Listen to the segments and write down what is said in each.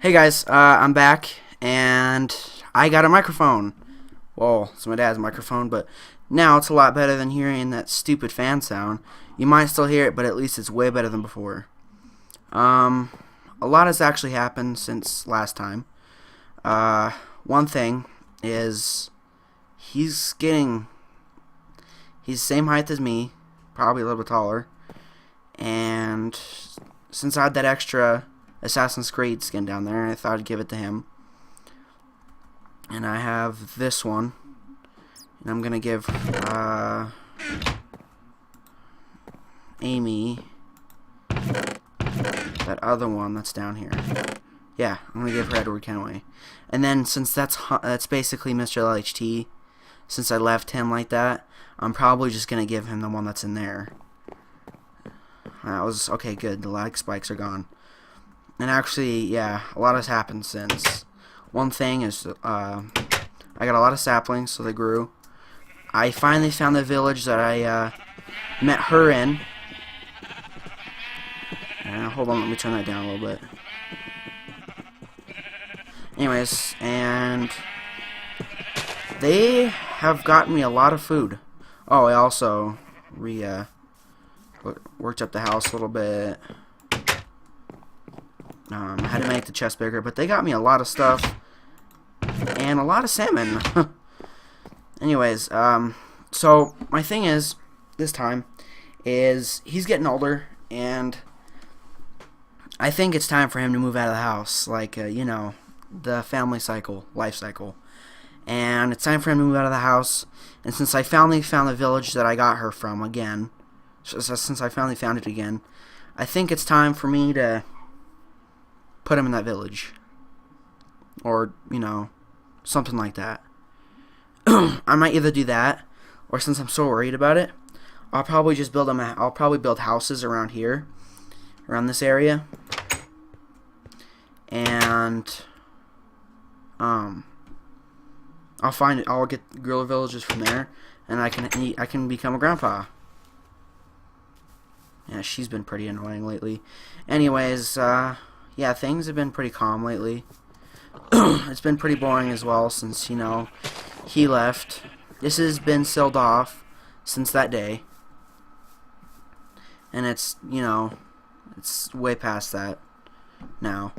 Hey guys, I'm back, and I got a microphone. Well, it's my dad's microphone, but now it's a lot better than hearing that stupid fan sound. You might still hear it, but at least it's way better than before. A lot has actually happened since last time. One thing is he's the same height as me, probably a little bit taller, and since I had that extra Assassin's Creed skin down there, I thought I'd give it to him. And I have this one, and I'm gonna give Amy that other one that's down here. Yeah, I'm gonna give her Edward Kenway. And then since that's basically Mr. LHT, since I left him like that, I'm probably just gonna give him the one that's in there. That was okay. Good. The lag spikes are gone. And actually, yeah, a lot has happened since. One thing is, I got a lot of saplings, so they grew. I finally found the village that I met her in. Hold on, let me turn that down a little bit. Anyways, and they have gotten me a lot of food. Oh, I also worked up the house a little bit. I had to make the chest bigger, but they got me a lot of stuff and a lot of salmon. Anyways, so my thing is this time is he's getting older, and I think it's time for him to move out of the house, like you know, the family cycle, life cycle, and it's time for him to move out of the house. And since I finally found the village that I got her from again, since I finally found it again, I think it's time for me to put him in that village, or you know, something like that. I might either do that, or since I'm so worried about it, I'll probably just build I'll probably build houses around here, around this area, and I'll get guerrilla villages from there, and I can become a grandpa. Yeah, she's been pretty annoying lately. Anyways, yeah, things have been pretty calm lately. It's been pretty boring as well since, you know, he left. This has been sealed off since that day. And it's, you know, it's way past that now.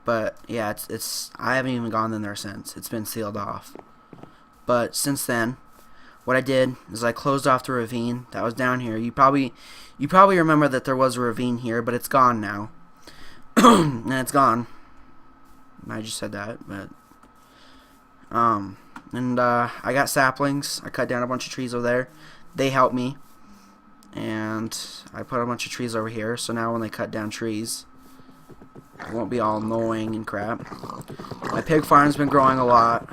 But, yeah, it's I haven't even gone in there since. It's been sealed off. But since then, what I did is I closed off the ravine that was down here. You probably remember that there was a ravine here, but it's gone now. And it's gone. I just said that, but I got saplings. I cut down a bunch of trees over there. They helped me, and I put a bunch of trees over here. So now when they cut down trees, it won't be all annoying and crap. My pig farm's been growing a lot.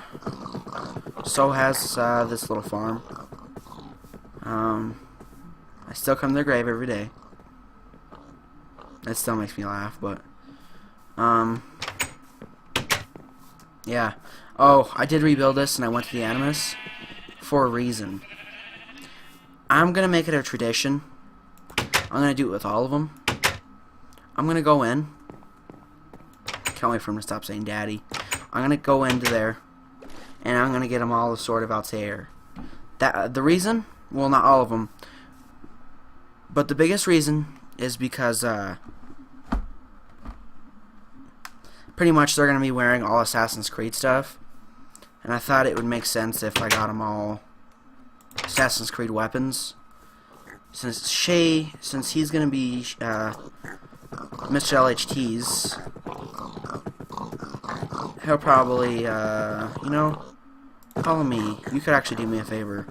So has this little farm. I still come to their grave every day. That still makes me laugh, but yeah. Oh, I did rebuild this, and I went to the Animus for a reason. I'm gonna make it a tradition. I'm gonna do it with all of them. I'm gonna go in. Can't wait for him to stop saying daddy. I'm gonna go into there, and I'm gonna get them all the Sword of Altair. The reason, well, not all of them, but the biggest reason is because pretty much they're going to be wearing all Assassin's Creed stuff, and I thought it would make sense if I got them all Assassin's Creed weapons. Since he's going to be Mr. LHT's, he'll probably, you know, follow me. You could actually do me a favor.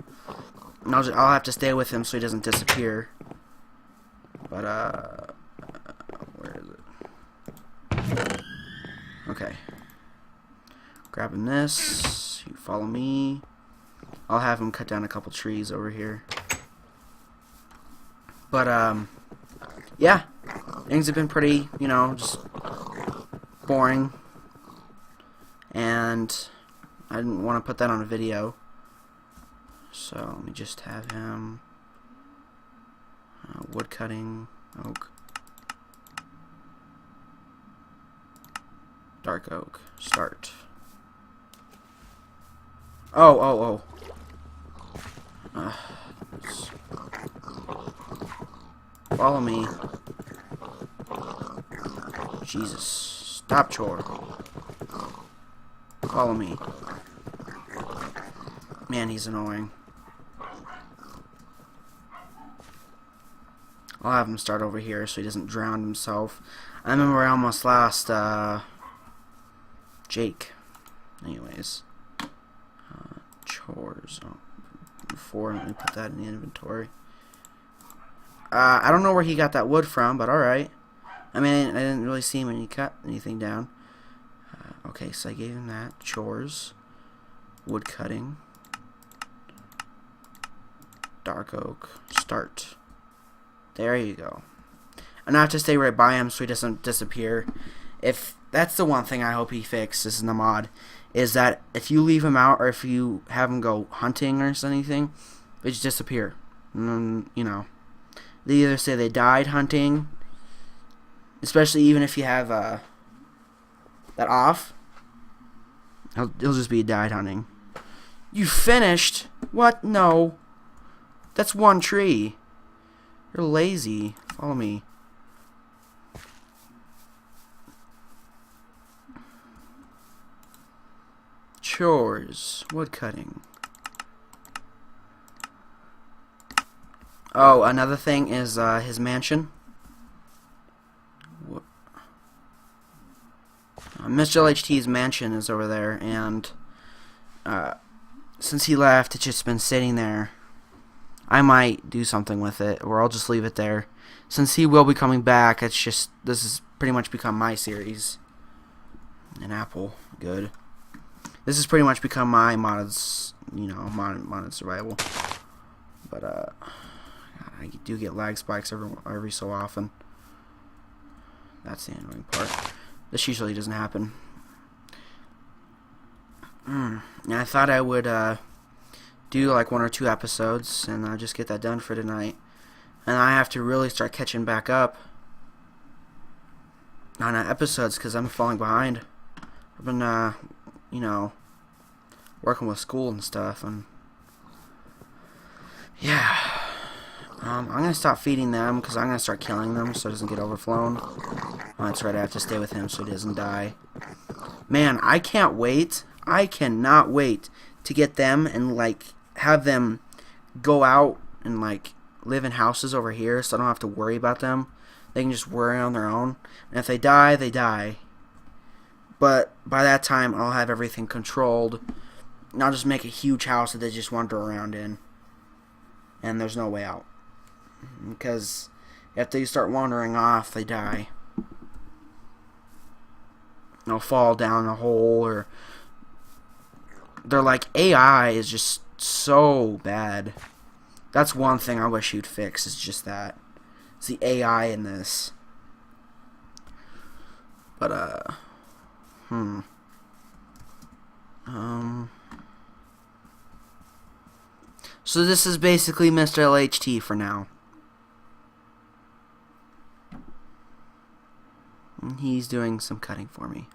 And I'll have to stay with him so he doesn't disappear. But, where is it? Okay. Grabbing this. You follow me. I'll have him cut down a couple trees over here. But, yeah. Things have been pretty, you know, just boring. And I didn't want to put that on a video. So, let me just have him wood cutting, oak. Dark oak. Start. Oh. Follow me. Jesus. Stop chore. Follow me. Man, he's annoying. I'll have him start over here so he doesn't drown himself. I remember I almost lost Jake. Anyways. Chores. Oh, before, let me put that in the inventory. I don't know where he got that wood from, but alright. I mean, I didn't really see him when he cut anything down. Okay, so I gave him that. Chores. Wood cutting. Dark oak. Start. There you go. And I have to stay right by him so he doesn't disappear. If that's the one thing I hope he fixes in the mod, is that if you leave him out or if you have him go hunting or anything, they just disappear. You know, they either say they died hunting, especially even if you have that off. He'll just be died hunting. You finished? What? No. That's one tree. You're lazy. Follow me. Chores. Wood cutting. Oh, another thing is his mansion. Mr. LHT's mansion is over there, and since he left, it's just been sitting there. I might do something with it, or I'll just leave it there. Since he will be coming back, it's just, this has pretty much become my series. An apple, good. This has pretty much become my modded, you know, modded survival. But I do get lag spikes every so often. That's the annoying part. This usually doesn't happen. And I thought I would do like 1 or 2 episodes and just get that done for tonight. And I have to really start catching back up on episodes because I'm falling behind. I've been, you know, working with school and stuff, and yeah. I'm gonna stop feeding them because I'm gonna start killing them so it doesn't get overflown. Oh, that's right, I have to stay with him so he doesn't die. Man, I can't wait. I cannot wait to get them and like have them go out and like live in houses over here so I don't have to worry about them. They can just worry on their own. And if they die, they die. But by that time, I'll have everything controlled. And I'll just make a huge house that they just wander around in. And there's no way out. Because if they start wandering off, they die. They'll fall down a hole, or they're like, AI is just so bad. That's one thing I wish you'd fix, is just that. It's the AI in this. But, so this is basically Mr. LHT for now. And he's doing some cutting for me,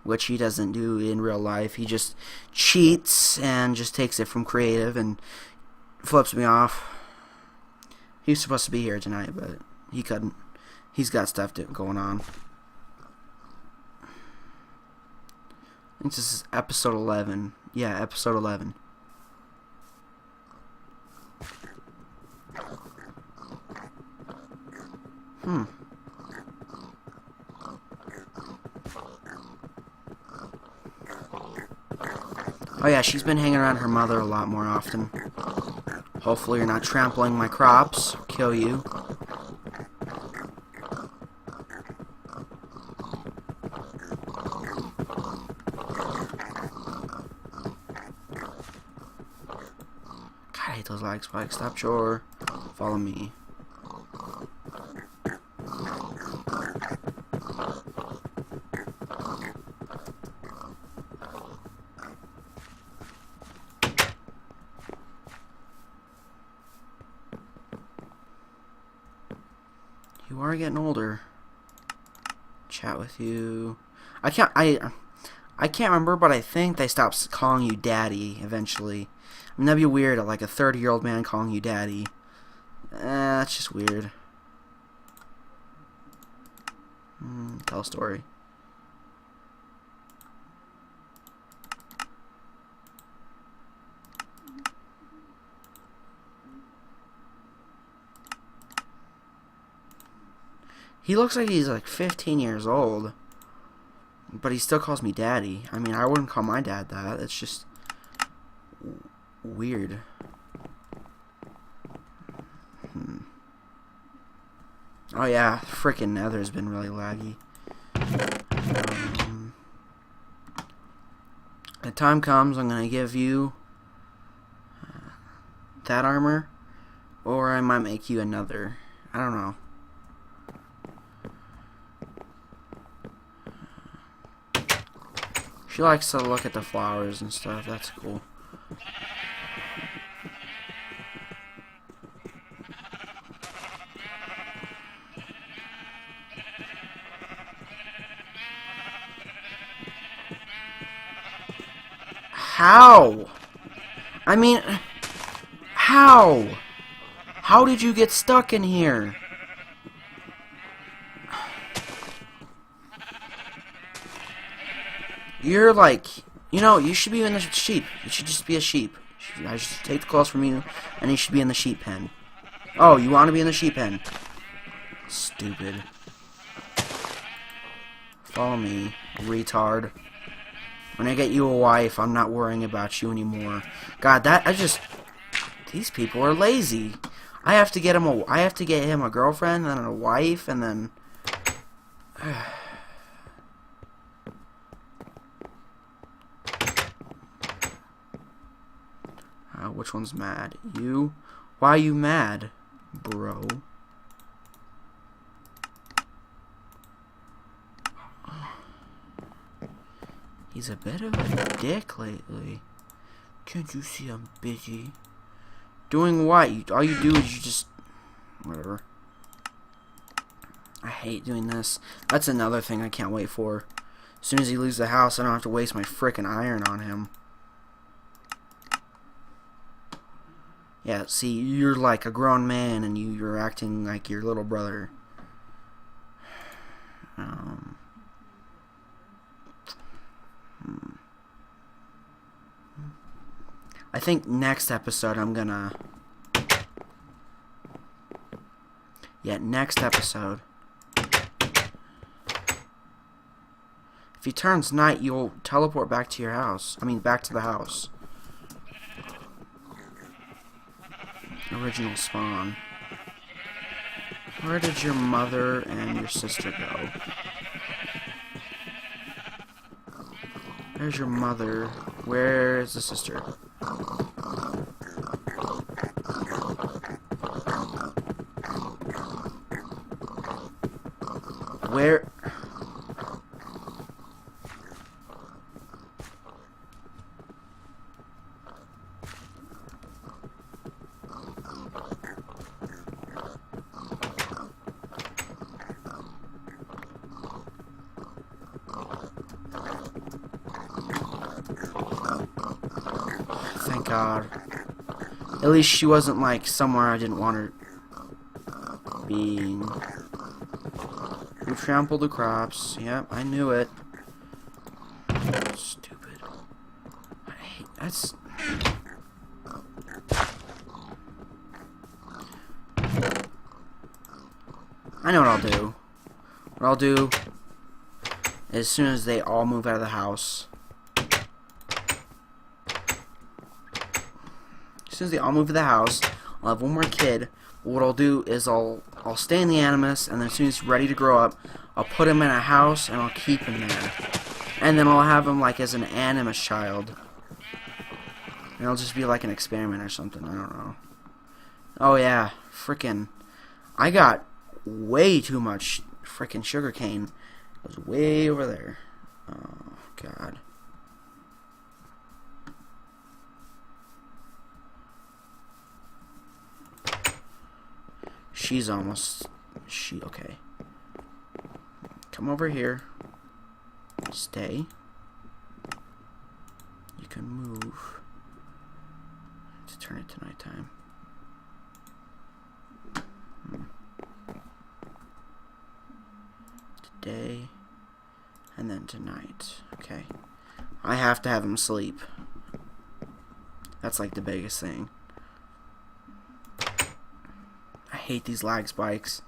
which he doesn't do in real life. He just cheats and just takes it from creative and flips me off. He was supposed to be here tonight, but he couldn't. He's got stuff going on. I think this is episode 11. Yeah, episode 11. Oh yeah, she's been hanging around her mother a lot more often. Hopefully you're not trampling my crops. Kill you. God, I hate those lag spikes. Stop chore. Follow me. You are getting older. Chad. chat with you. I can't remember, but I think they stopped calling you daddy eventually. I mean, that'd be weird, like a 30-year-old man calling you daddy. That's just weird. Tell a story. He looks like he's like 15 years old, but he still calls me daddy. I mean, I wouldn't call my dad that. It's just weird. Oh yeah, frickin' Nether's been really laggy. The time comes, I'm gonna give you that armor, or I might make you another. I don't know. She likes to look at the flowers and stuff. That's cool. How? I mean, how? How did you get stuck in here? You're like, you know, you should be in the sheep. You should just be a sheep. I should take the clothes from you, and you should be in the sheep pen. Oh, you want to be in the sheep pen? Stupid. Follow me, retard. When I get you a wife, I'm not worrying about you anymore. God, these people are lazy. I have to get him a girlfriend, and then a wife, and then. Which one's mad? You? Why are you mad, bro? He's a bit of a dick lately. Can't you see I'm busy? Doing what? All you do is you just... Whatever. I hate doing this. That's another thing I can't wait for. As soon as he leaves the house, I don't have to waste my frickin' iron on him. Yeah, see, you're like a grown man and you're acting like your little brother. I think next episode I'm gonna... Yeah, next episode. If he turns night, you'll teleport back to your house. I mean, back to the house. Original spawn. Where did your mother and your sister go? There's your mother. Where's the sister? Where? Thank God. At least she wasn't like somewhere I didn't want her being. You trampled the crops. Yep, I knew it. Stupid. I hate that's. I know what I'll do. What I'll do as soon as they all move out of the house. As soon as they all move to the house, I'll have one more kid. What I'll do is I'll stay in the Animus, and then as soon as he's ready to grow up, I'll put him in a house and I'll keep him there. And then I'll have him like as an Animus child. And it'll just be like an experiment or something. I don't know. Oh yeah, frickin'. I got way too much frickin' sugarcane. It was way over there. Oh God. She's almost... okay. come over here. Stay. You can move to turn it to nighttime. Today and then tonight. Okay. I have to have him sleep. That's like the biggest thing. I hate these lag spikes.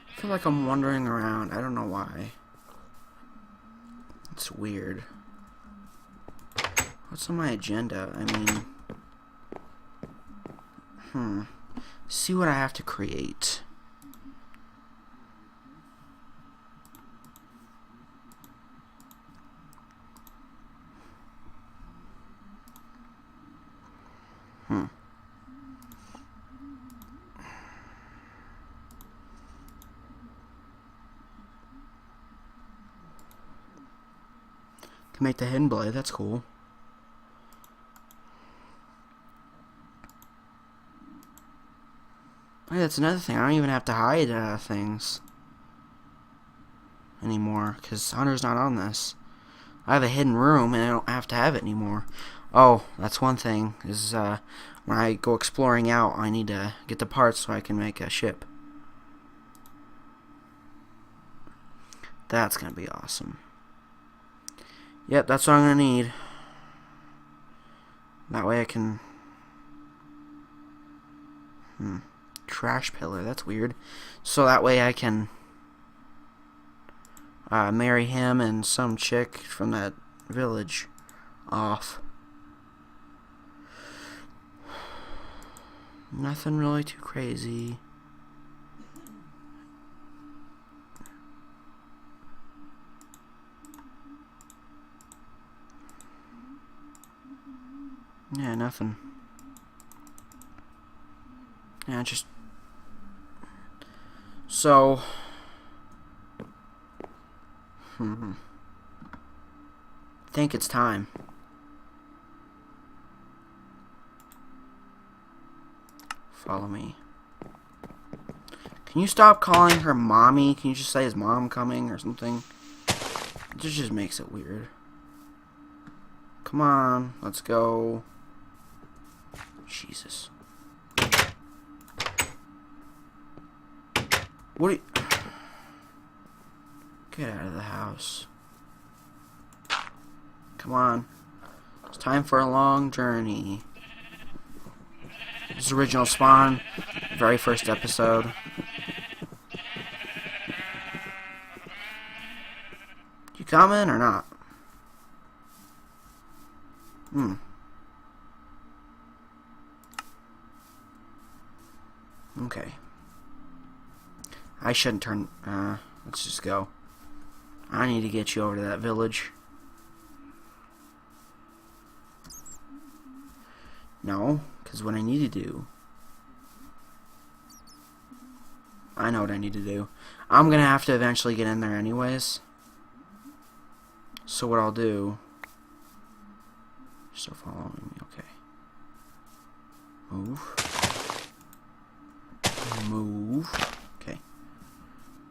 I feel like I'm wandering around. I don't know why. It's weird. What's on my agenda? I mean, see what I have to create. Can make the hidden blade. That's cool. Hey, that's another thing. I don't even have to hide things anymore because Hunter's not on this. I have a hidden room and I don't have to have it anymore. Oh, that's one thing. Is when I go exploring out, I need to get the parts so I can make a ship. That's gonna be awesome. Yep, that's what I'm gonna need. That way I can. Trash pillar. That's weird. So that way I can marry him and some chick from that village off. Nothing really too crazy. Yeah, nothing. Yeah, just so think it's time. Follow me. Can you stop calling her mommy? Can you just say, is mom coming or something? It just makes it weird. Come on, let's go. Jesus. What are you... Get out of the house. Come on. It's time for a long journey. This is original spawn. Very first episode. You coming or not? Okay. I shouldn't turn... let's just go. I need to get you over to that village. No, because what I need to do... I know what I need to do. I'm going to have to eventually get in there anyways. So what I'll do... You're still following me, okay. Move. Move. Okay.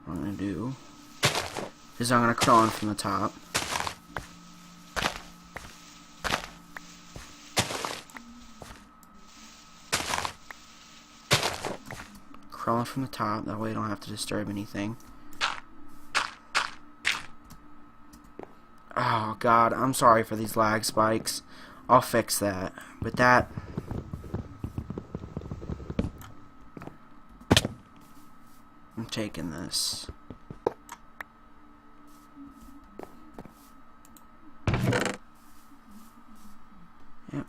What I'm going to do is I'm going to crawl in from the top. Crawling from the top, that way I don't have to disturb anything. Oh god, I'm sorry for these lag spikes. I'll fix that. But that... I'm taking this. Yep.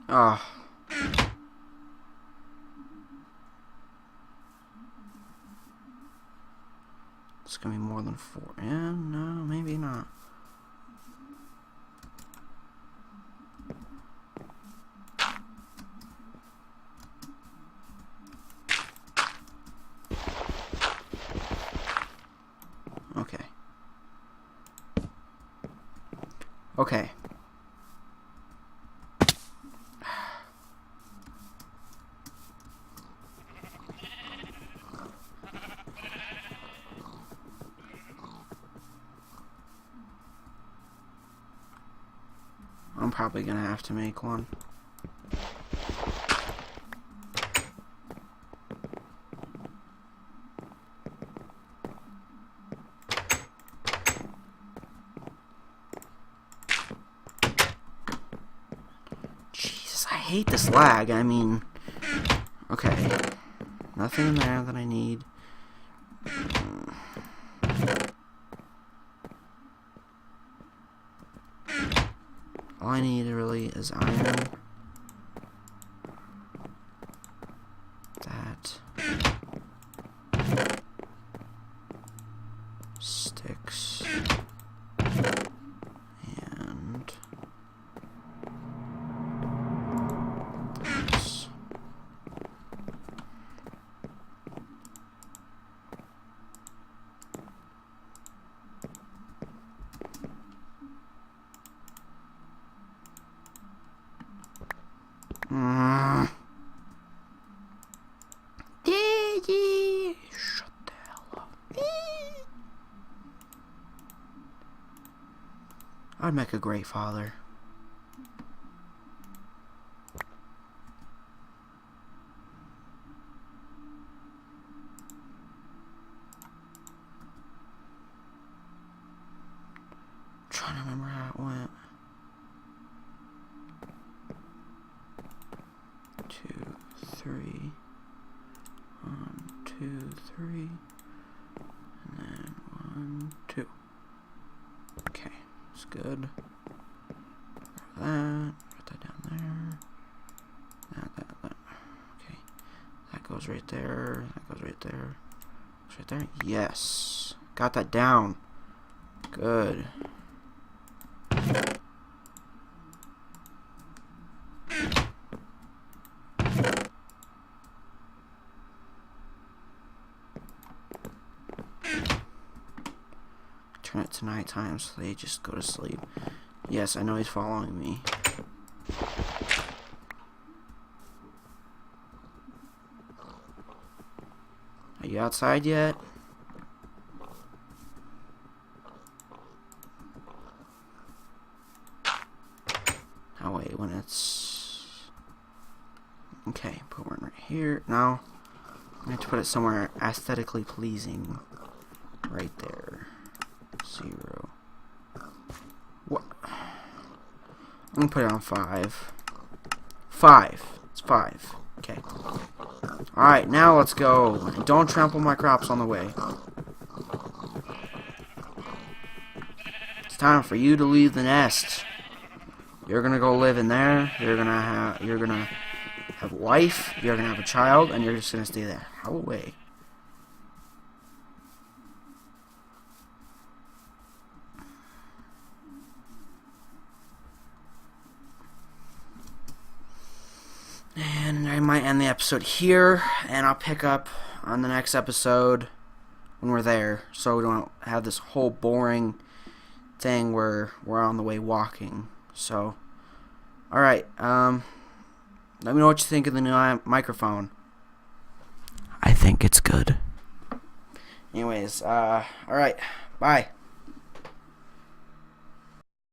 Oh. It's gonna be more than 4. Yeah, no, maybe not. Okay. I'm probably gonna have to make one. Jesus, I hate this lag. I mean, okay. Nothing in there that I need. All I need really is iron. That. Sticks. And this. Shut the hell up. I'd make a great father. I'm trying to remember how it went. 2, 3. 1, 2, 3. And then 1, 2. Okay, that's good. That. Put that down there. That. Okay. That goes right there. That goes right there. Goes right there. Yes. Got that down. Good. Turn it to nighttime so they just go to sleep. Yes, I know he's following me. Are you outside yet? Oh wait, when it's... Okay, put one right here. No. I have to put it somewhere aesthetically pleasing. Right there. 0. What? I'm gonna put it on 5. 5. It's 5. Okay. Alright, now let's go. Don't trample my crops on the way. It's time for you to leave the nest. You're gonna go live in there. You're gonna have a wife. You're gonna have a child, and you're just gonna stay there. How away? And I might end the episode here, and I'll pick up on the next episode when we're there, so we don't have this whole boring thing where we're on the way walking. So, alright, let me know what you think of the new microphone. I think it's good. Anyways, alright, bye.